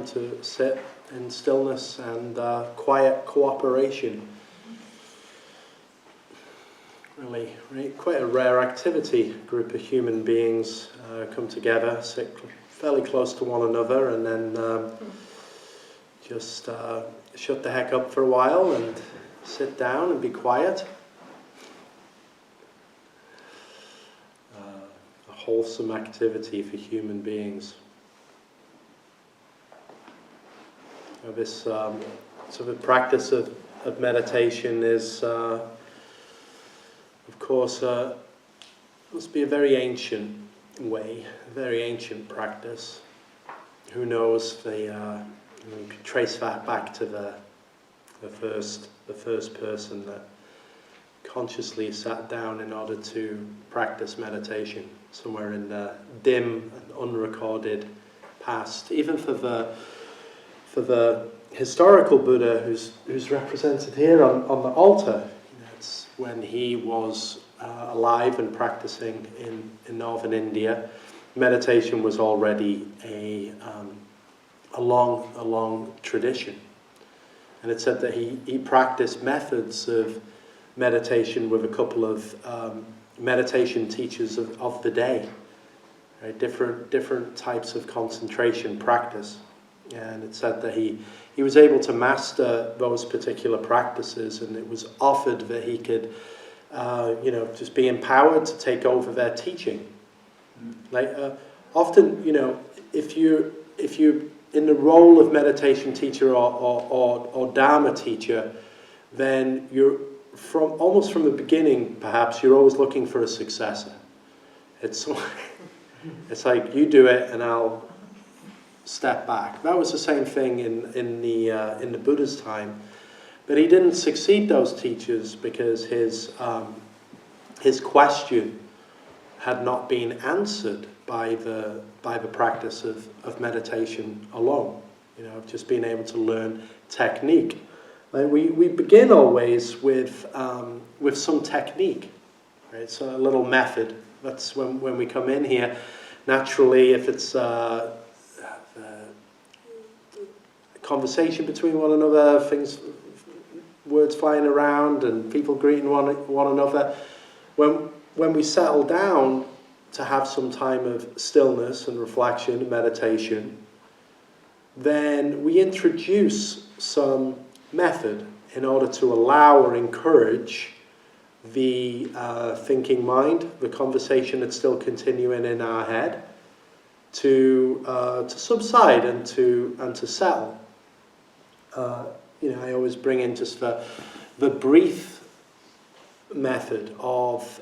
time to sit in stillness and quiet cooperation. Really, quite a rare activity. A group of human beings come together, sit fairly close to one another, and then just shut the heck up for a while and sit down and be quiet. A wholesome activity for human beings. This sort of practice of meditation is, of course, must be a very ancient way, a very ancient practice. Who knows? We can trace that back to the first person that consciously sat down in order to practice meditation, somewhere in the dim and unrecorded past. Even for the historical Buddha who's represented here on the altar, it's when he was alive and practicing in northern India. Meditation was already a long tradition, and it said that he practiced methods of meditation with a couple of meditation teachers of the day, right? Different types of concentration practice. And it said that he was able to master those particular practices, and it was offered that he could, just be empowered to take over their teaching. Like often, if you in the role of meditation teacher or Dharma teacher, then you're almost from the beginning, perhaps you're always looking for a successor. It's like you do it and I'll step back. That was the same thing in the Buddha's time, but he didn't succeed those teachers because his question had not been answered by the practice of meditation alone. Just being able to learn technique. Like we begin always with some technique, right? So a little method. That's when we come in here. Naturally, if it's conversation between one another, words flying around and people greeting one another. When we settle down to have some time of stillness and reflection and meditation, then we introduce some method in order to allow or encourage the thinking mind, the conversation that's still continuing in our head, to subside and to settle. I always bring in just the brief method of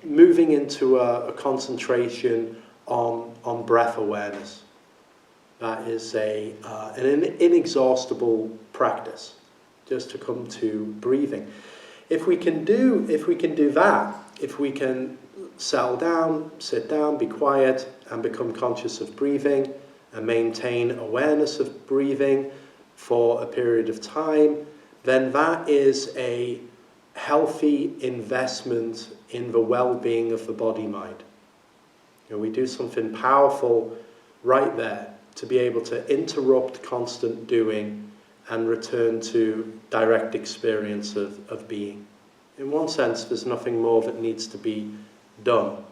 moving into a concentration on breath awareness. That is an inexhaustible practice, just to come to breathing. If we can do that, if we can settle down, sit down, be quiet, and become conscious of breathing, and maintain awareness of breathing for a period of time, then that is a healthy investment in the well-being of the body-mind. We do something powerful right there to be able to interrupt constant doing and return to direct experience of being. In one sense, there's nothing more that needs to be done.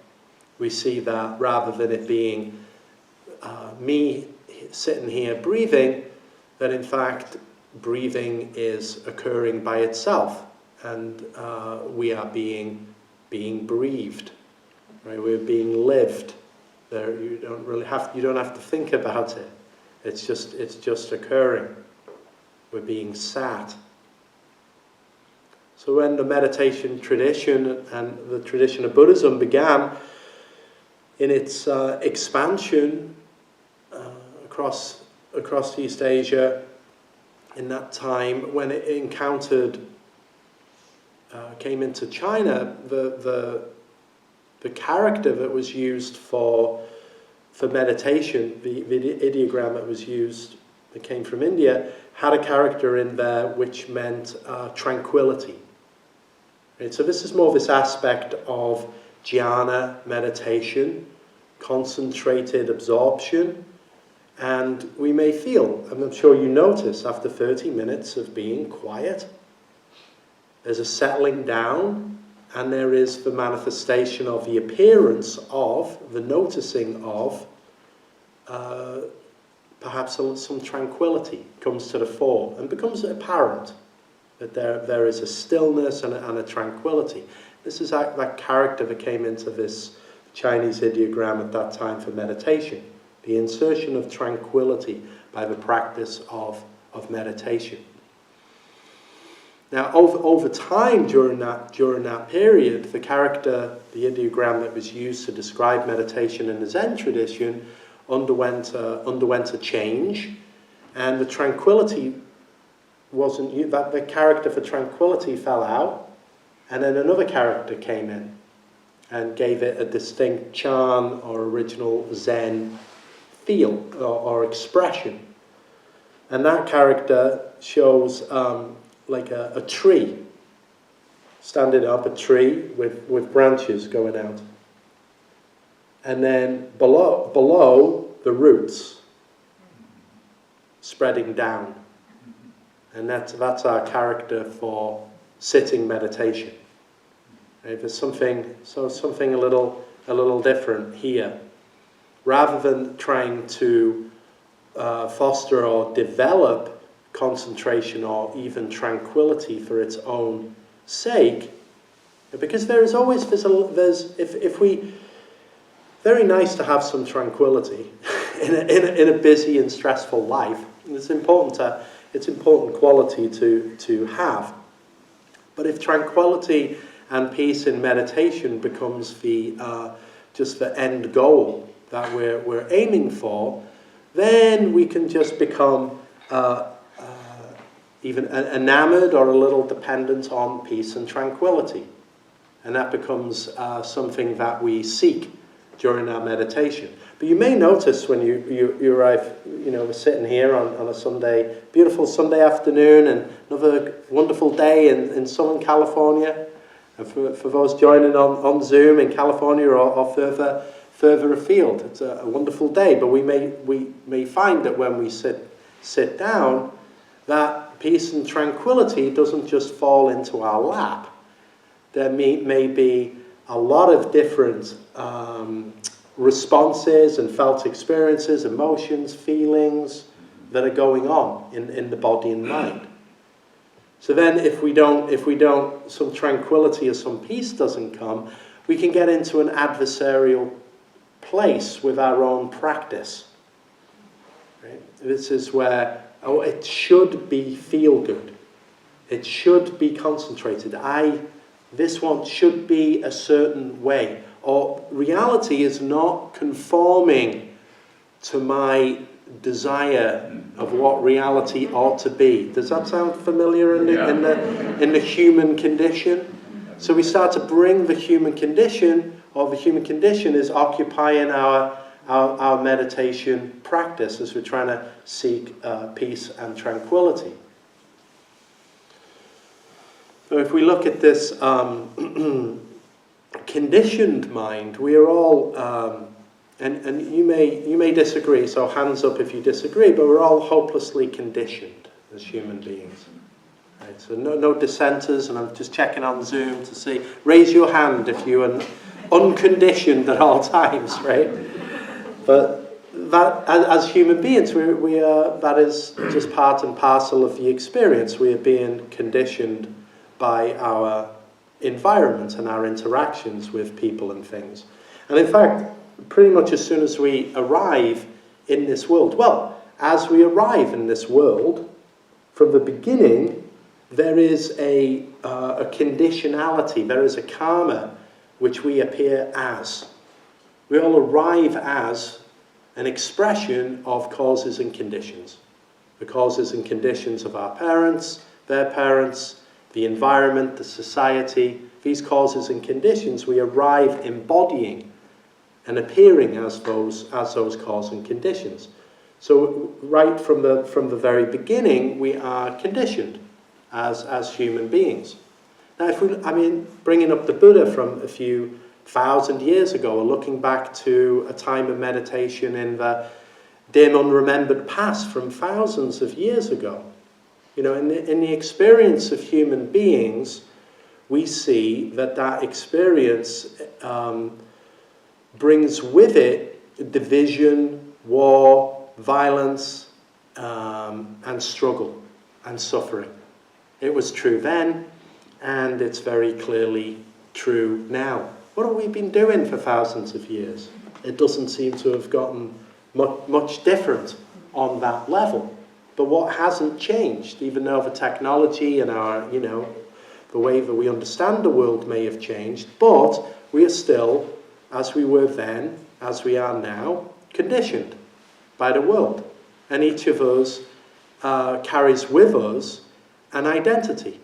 We see that rather than it being me sitting here breathing, that in fact breathing is occurring by itself, and we are being breathed, right? We're being lived. There, you don't have to think about it. It's just occurring. We're being sat. So when the meditation tradition and the tradition of Buddhism began in its expansion across East Asia, in that time when it encountered, came into China, the character that was used for meditation, the ideogram that was used, that came from India, had a character in there which meant tranquility. Right? So this is more this aspect of jhana meditation, concentrated absorption, And we may feel, and I'm sure you notice, after 30 minutes of being quiet, there's a settling down, and there is the manifestation of the appearance of, the noticing of, perhaps some tranquility comes to the fore and becomes apparent that there is a stillness and a tranquility. This is that character that came into this Chinese ideogram at that time for meditation. The insertion of tranquility by the practice of meditation. Now, over time during that period, the character, the ideogram that was used to describe meditation in the Zen tradition, underwent a change, and the tranquility wasn't that the character for tranquility fell out, and then another character came in and gave it a distinct Chan or original Zen feel or expression. And that character shows like a tree, standing up, a tree with branches going out. And then below the roots spreading down. And that's our character for sitting meditation. Right? There's something a little different here. Rather than trying to foster or develop concentration or even tranquility for its own sake, because there is always very nice to have some tranquility in a busy and stressful life. It's important quality to have. But if tranquility and peace in meditation becomes just the end goal that we're aiming for, then we can just become even enamored or a little dependent on peace and tranquility. And that becomes something that we seek during our meditation. But you may notice when you arrive, we're sitting here on a Sunday, beautiful Sunday afternoon, and another wonderful day in Southern California. And for those joining on Zoom in California or further afield, it's a wonderful day. But we may find that when we sit down, that peace and tranquility doesn't just fall into our lap. There may be a lot of different responses and felt experiences, emotions, feelings that are going on in the body and mind. So then if some tranquility or some peace doesn't come, we can get into an adversarial place with our own practice. Right? This is where, it should be feel good. It should be concentrated. This one should be a certain way. Or reality is not conforming to my desire of what reality ought to be. Does that sound familiar in the human condition? So we start to bring the human condition, or the human condition is occupying our meditation practice as we're trying to seek peace and tranquility. So if we look at this conditioned mind, we are all, and you may disagree, so hands up if you disagree, but we're all hopelessly conditioned as human beings. Right? So no dissenters, and I'm just checking on Zoom to see, raise your hand if you are unconditioned at all times, right? But that, as human beings, we are, that is just part and parcel of the experience. We are being conditioned by our environment and our interactions with people and things. And in fact, pretty much as soon as we arrive in this world, as we arrive in this world, from the beginning, there is a conditionality, there is a karma which we appear as. We all arrive as an expression of causes and conditions. The causes and conditions of our parents, their parents, the environment, the society. These causes and conditions we arrive embodying and appearing as those causes and conditions. So right from the very beginning, we are conditioned as human beings. Now, bringing up the Buddha from a few thousand years ago, or looking back to a time of meditation in dim, unremembered past from thousands of years ago. You know, in the experience of human beings, we see that experience brings with it division, war, violence, and struggle and suffering. It was true then, and it's very clearly true now. What have we been doing for thousands of years? It doesn't seem to have gotten much different on that level. But what hasn't changed, even though the technology and our, you know, the way that we understand the world may have changed, but we are still, as we were then, as we are now, conditioned by the world. And each of us carries with us an identity.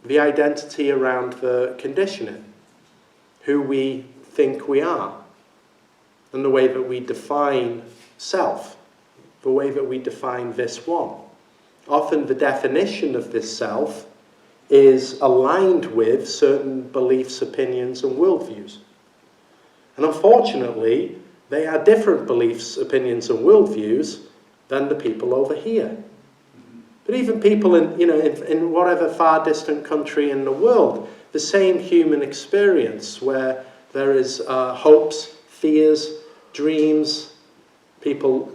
The identity around the conditioning, who we think we are, and the way that we define self, the way that we define this one. Often the definition of this self is aligned with certain beliefs, opinions, and worldviews. And unfortunately, they are different beliefs, opinions, and worldviews than the people over here. But even people in whatever far distant country in the world, the same human experience where there is hopes, fears, dreams, people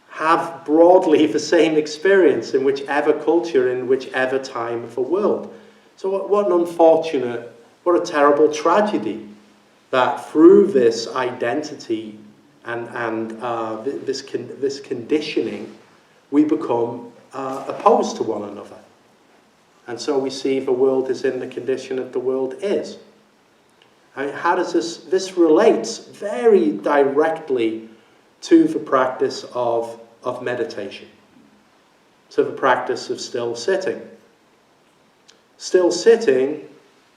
have broadly the same experience in whichever culture, in whichever time of the world. So what an unfortunate, what a terrible tragedy that through this identity and this conditioning, we become opposed to one another. And so we see the world is in the condition that the world is. I mean, how does this relates very directly to the practice of meditation, to the practice of still sitting. Still sitting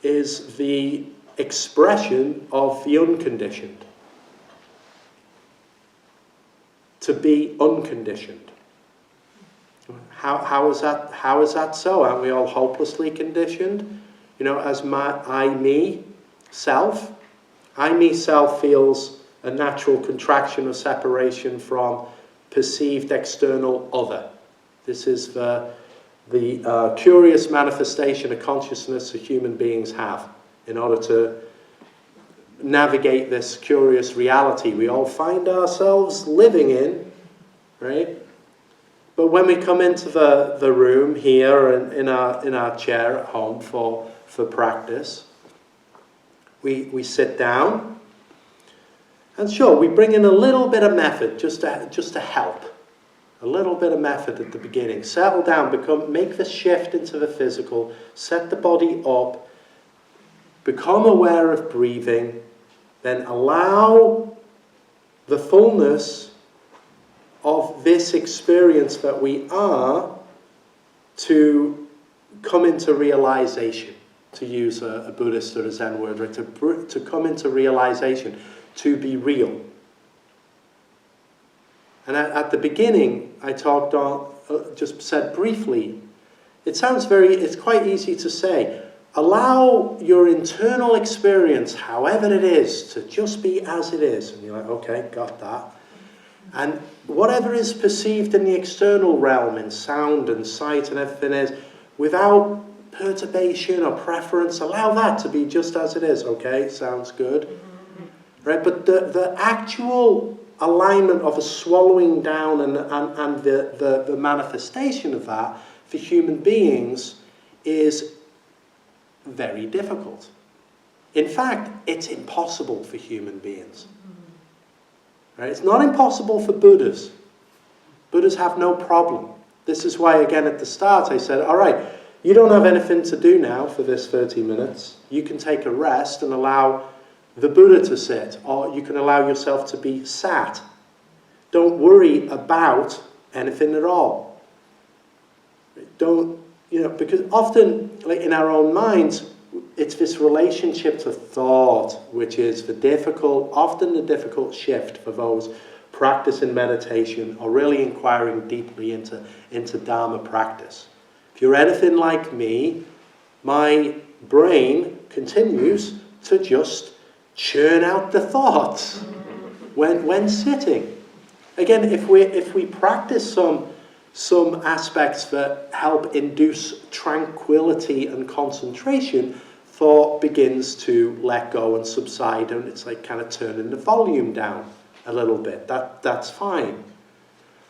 is the expression of the unconditioned. To be unconditioned. How is that so? Aren't we all hopelessly conditioned? You know, as I, me, self feels a natural contraction of separation from perceived external other. This is the curious manifestation of consciousness that human beings have in order to navigate this curious reality we all find ourselves living in, right? But when we come into the room here and in our chair at home for practice, we sit down, and sure, we bring in a little bit of method just to help. A little bit of method at the beginning. Settle down, make the shift into the physical, set the body up, become aware of breathing, then allow the fullness of this experience that we are to come into realization, to use a Buddhist or a Zen word, right? To come into realization, to be real. And at the beginning, I talked on, just said briefly, it's quite easy to say, allow your internal experience, however it is, to just be as it is. And you're like, okay, got that. And whatever is perceived in the external realm, in sound and sight and everything is, without perturbation or preference, allow that to be just as it is. Okay, sounds good. Right, but the actual alignment of a swallowing down and the manifestation of that for human beings is very difficult. In fact, it's impossible for human beings. Right? It's not impossible for Buddhas. Buddhas have no problem. This is why, again, at the start I said, all right, you don't have anything to do now for this 30 minutes. You can take a rest and allow the Buddha to sit, or you can allow yourself to be sat. Don't worry about anything at all. Because often, like in our own minds, it's this relationship to thought, which is often the difficult shift for those practicing meditation or really inquiring deeply into Dharma practice. If you're anything like me, my brain continues to just churn out the thoughts when sitting. Again, if we practice some aspects that help induce tranquility and concentration, thought begins to let go and subside, and it's like kind of turning the volume down a little bit. That's fine.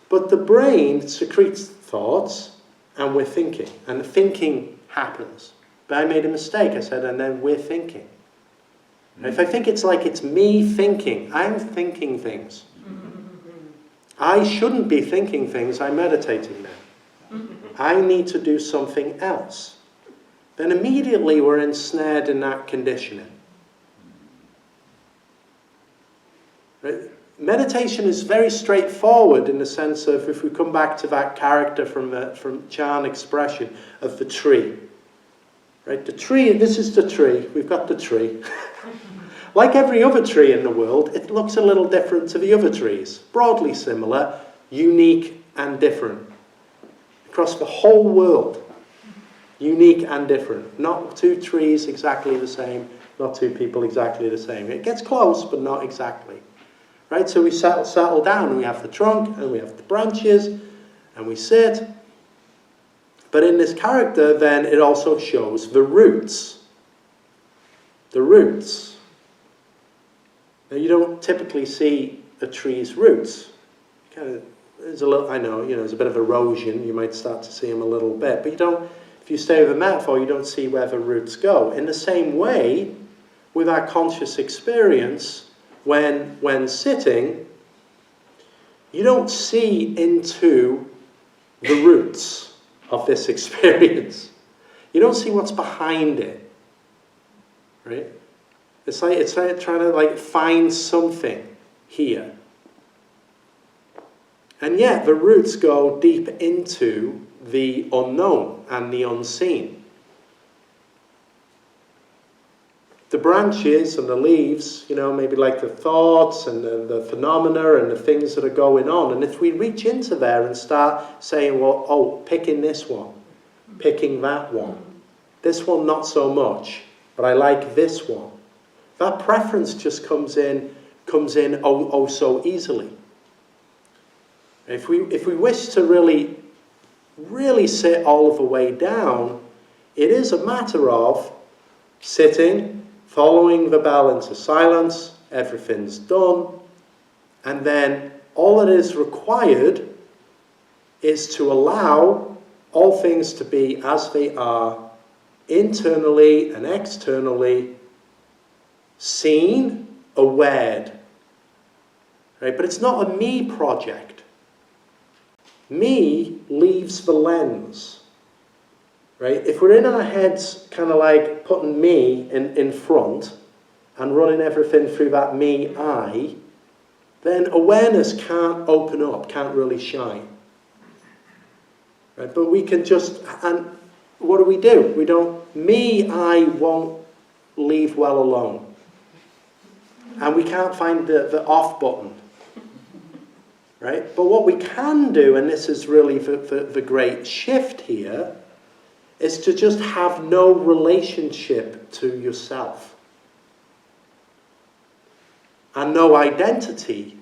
But the brain secretes thoughts, and we're thinking, and thinking happens. But I made a mistake. I said, and then we're thinking. If I think it's like it's me thinking, I'm thinking things. I shouldn't be thinking things, I'm meditating now. I need to do something else. Then immediately we're ensnared in that conditioning. Right? Meditation is very straightforward in the sense of, if we come back to that character from Chan expression of the tree. Right? The tree, this is the tree, we've got the tree. Like every other tree in the world, it looks a little different to the other trees. Broadly similar, unique and different. Across the whole world, unique and different. Not two trees exactly the same, not two people exactly the same. It gets close, but not exactly. Right? So we settle down, and we have the trunk, and we have the branches, and we sit. But in this character, then, it also shows the roots. The roots. Now, you don't typically see a tree's roots. There's a little, I know, there's a bit of erosion. You might start to see them a little bit, but you don't. If you stay with a metaphor, you don't see where the roots go. In the same way, with our conscious experience, when sitting, you don't see into the roots of this experience. You don't see what's behind it, right? It's like trying to find something here. And yet the roots go deep into the unknown and the unseen. The branches and the leaves, maybe like the thoughts and the phenomena and the things that are going on. And if we reach into there and start saying, well, picking this one, picking that one, this one not so much, but I like this one. That preference just comes in so easily. If we wish to really, really sit all of the way down, it is a matter of sitting, following the bell into silence, everything's done, and then all that is required is to allow all things to be as they are, internally and externally, seen, aware. Right? But it's not a me project. Me leaves the lens. Right? If we're in our heads kind of like putting me in front and running everything through that me I, then awareness can't open up, can't really shine. Right? But we can and what do? We don't, me I won't leave well alone. And we can't find the off button. Right? But what we can do, and this is really the great shift here, is to just have no relationship to yourself. And no identity,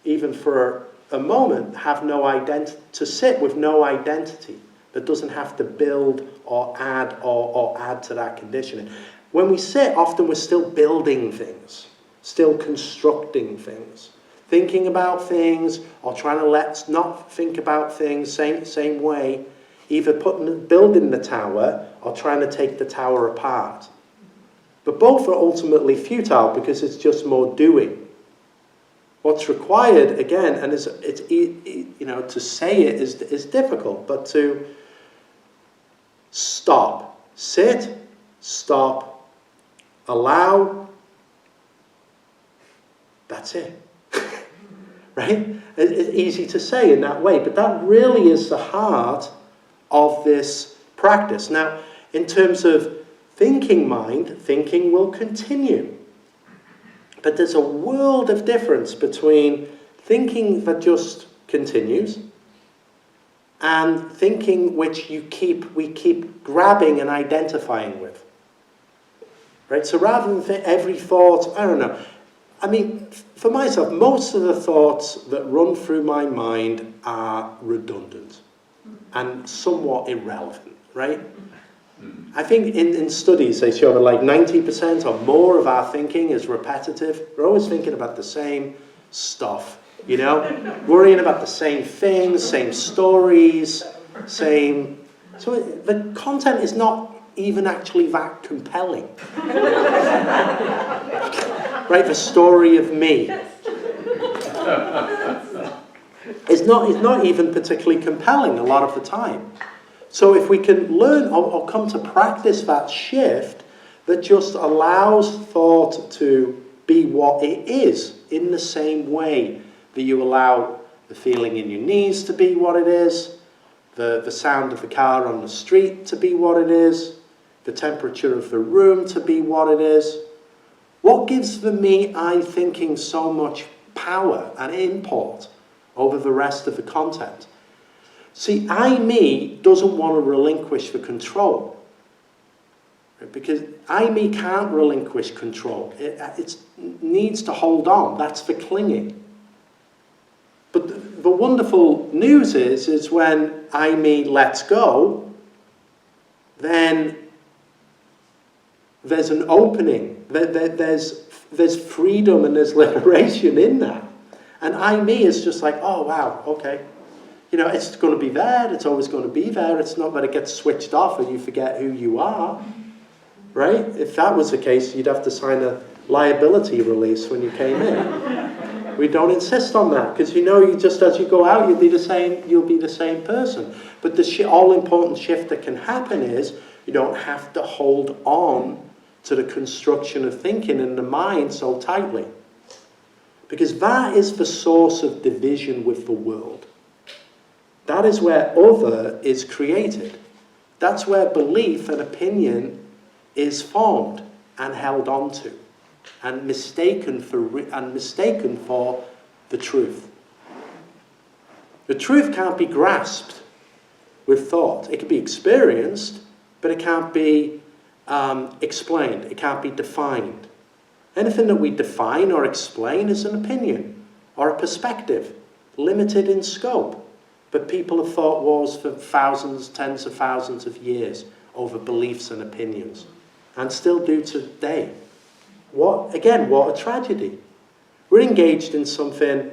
even for a moment, have no identity, to sit with no identity that doesn't have to build or add to that conditioning. When we sit, often we're still building things. Still constructing things, thinking about things, or trying to not think about things same way, either building the tower or trying to take the tower apart. But both are ultimately futile because it's just more doing. What's required, again, and to say it is difficult, but to stop, sit, stop, allow. That's it. Right? It's easy to say in that way, but that really is the heart of this practice. Now, in terms of thinking mind, thinking will continue. But there's a world of difference between thinking that just continues and thinking which we keep grabbing and identifying with. Right? So rather than every thought, I don't know. I mean, for myself, most of the thoughts that run through my mind are redundant and somewhat irrelevant, right? I think in studies they show that like 90% or more of our thinking is repetitive. We're always thinking about the same stuff, you know? Worrying about the same things, same stories, same... So the content is not even actually that compelling. Right, the story of me. It's not even particularly compelling a lot of the time. So if we can learn or come to practice that shift that just allows thought to be what it is in the same way that you allow the feeling in your knees to be what it is, the sound of the car on the street to be what it is, the temperature of the room to be what it is. What gives the me, I thinking so much power and import over the rest of the content? See, I, me, doesn't want to relinquish the control. Right? Because I, me can't relinquish control. It needs to hold on. That's the clinging. But the wonderful news is when I, me lets go, then there's an opening. There's freedom and there's liberation in that. And I, me is just like, oh, wow, okay. You know, it's going to be there. It's always going to be there. It's not that it gets switched off and you forget who you are, right? If that was the case, you'd have to sign a liability release when you came in. We don't insist on that because you know, you just as you go out, you'll be the same person. But the all-important shift that can happen is you don't have to hold on to the construction of thinking in the mind so tightly, because that is the source of division with the world. That is where other is created. That's where belief and opinion is formed and held onto and mistaken for the truth. The truth can't be grasped with thought. It can be experienced, but it can't be explained. It can't be defined. Anything that we define or explain is an opinion or a perspective, limited in scope. But people have fought wars for thousands, tens of thousands of years over beliefs and opinions, and still do today. What a tragedy. We're engaged in something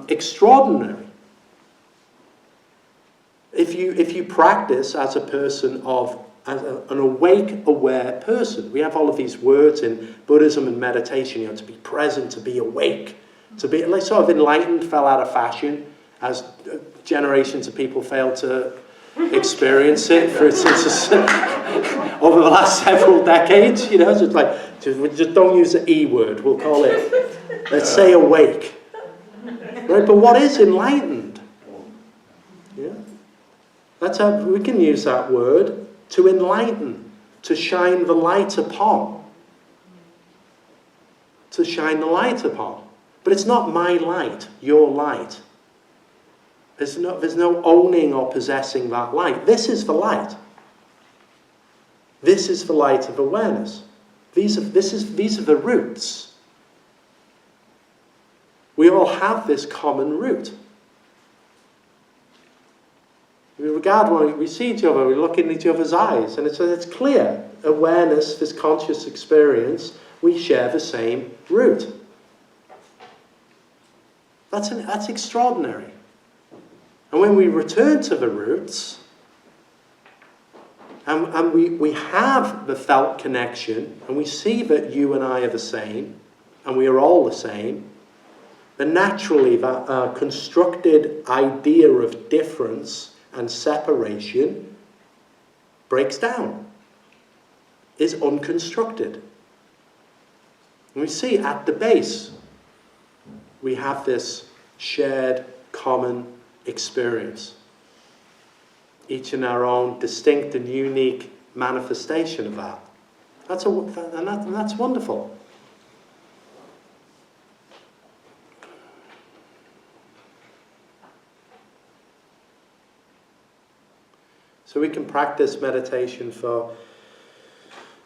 extraordinary. If you practice as a person as an awake, aware person, we have all of these words in Buddhism and meditation, you know, to be present, to be awake, to be like sort of enlightened fell out of fashion as generations of people failed to experience it over the last several decades. You know, so it's like just don't use the E word. We'll call it. Let's say awake. Right? But what is enlightened? Yeah, that's how we can use that word, to enlighten, to shine the light upon. To shine the light upon. But it's not my light, your light. There's no owning or possessing that light. This is the light. This is the light of awareness. These are the roots. We all have this common root. We regard one, we see each other, we look in each other's eyes, and it's clear. Awareness, this conscious experience, we share the same root. That's extraordinary. And when we return to the roots, and we have the felt connection, and we see that you and I are the same, and we are all the same, then naturally that constructed idea of difference and separation breaks down, is unconstructed. And we see at the base, we have this shared, common experience, each in our own distinct and unique manifestation of that. And that's wonderful. So we can practice meditation for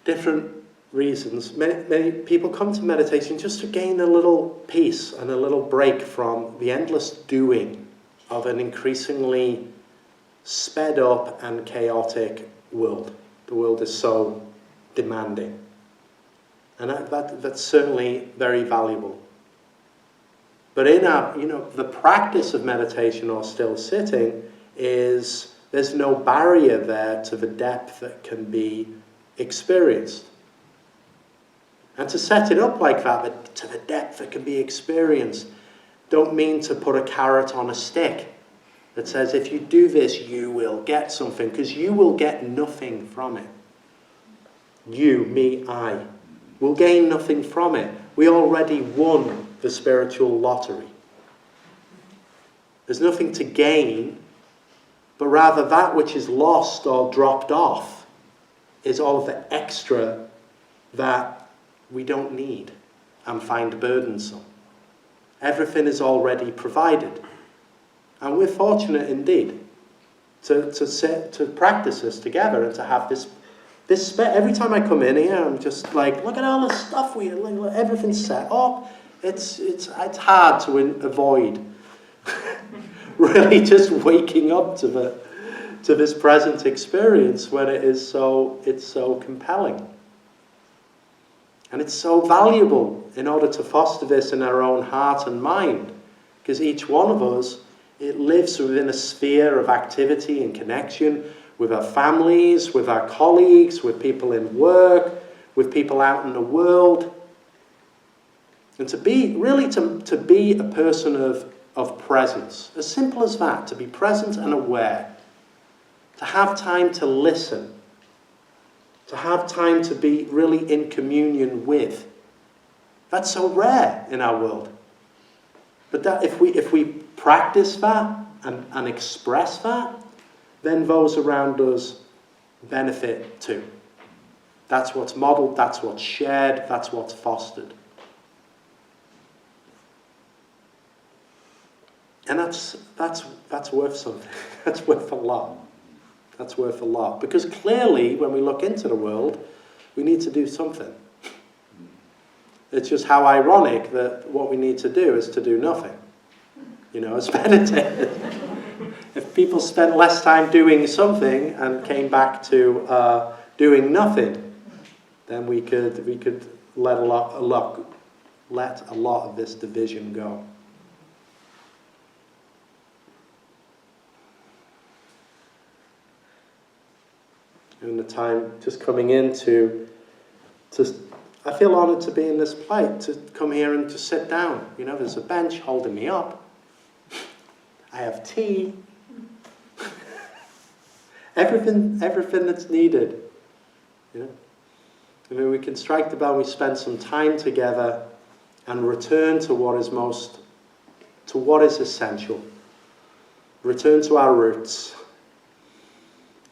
different reasons, many people come to meditation just to gain a little peace and a little break from the endless doing of an increasingly sped up and chaotic world. The world is so demanding. And that's certainly very valuable. But in our, the practice of meditation or still sitting is, there's no barrier there to the depth that can be experienced. And to set it up like that, to the depth that can be experienced, don't mean to put a carrot on a stick that says, if you do this, you will get something, because you will get nothing from it. You, me, I, will gain nothing from it. We already won the spiritual lottery. There's nothing to gain, but rather that which is lost or dropped off is all of the extra that we don't need and find burdensome. Everything is already provided. And we're fortunate indeed to practice this together and to have this every time I come in here, I'm just like, look at all the stuff everything's set up. It's hard to avoid really just waking up to this present experience when it's so compelling. And it's so valuable in order to foster this in our own heart and mind, because each one of us, it lives within a sphere of activity and connection with our families, with our colleagues, with people in work, with people out in the world. And to be a person of presence, as simple as that, to be present and aware, to have time to listen, to have time to be really in communion with. That's so rare in our world. But that if we practice that and express that, then those around us benefit too. That's what's modeled, that's what's shared, that's what's fostered. And that's worth something. That's worth a lot. That's worth a lot. Because clearly, when we look into the world, we need to do something. It's just how ironic that what we need to do is to do nothing. As meditators. If people spent less time doing something and came back to doing nothing, then we could let a lot of this division go. And the time just coming in I feel honoured to be in this place, to come here and to sit down. There's a bench holding me up. I have tea. everything that's needed. We can strike the bell, we spend some time together and return to what is essential. Return to our roots.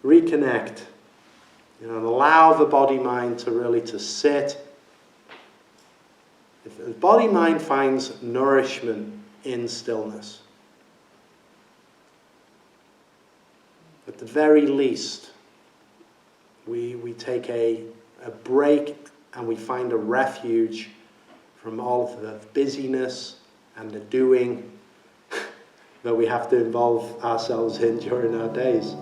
Reconnect. And allow the body-mind to sit. If the body-mind finds nourishment in stillness, at the very least, we take a break and we find a refuge from all of the busyness and the doing that we have to involve ourselves in during our days.